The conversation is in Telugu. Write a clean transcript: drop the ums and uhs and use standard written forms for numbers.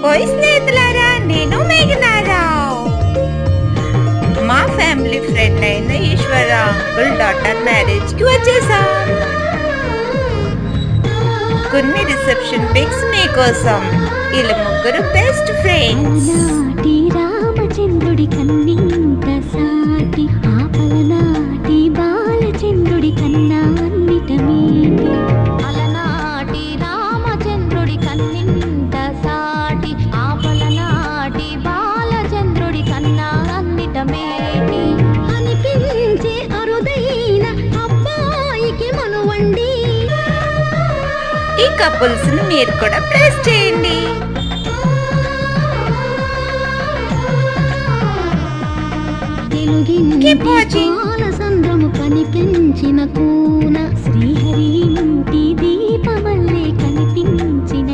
ఓయ్ స్నేహితులారా, నేను మేఘనారావు. మా ఫ్యామిలీ ఫ్రెండ్ అయిన ఈశ్వరరావు అంకుల్ డాటర్ మ్యారేజ్ కి వచ్చేసాం. కొన్ని రిసెప్షన్ పిక్స్ మీకోసం. వీళ్ళు ముగ్గురు బెస్ట్ ఫ్రెండ్స్. రామచంద్రుడి కన్నింత సాటి ఆపలనాటి బాలచంద్రుడి కన్నా అన్నిట మేటి. అలనాటి రామచంద్రుడి కన్నింత సాటి ఆపలనాటి బాలచంద్రుడి కన్నా అన్నిట మేటి అనిపించే అరుదైన అబ్బాయికి మనువండి. ఈ కపుల్స్ ని మీరు కూడా ప్రెస్ చేయండి. సంద్రము కనిపించిన కూన శ్రీహరి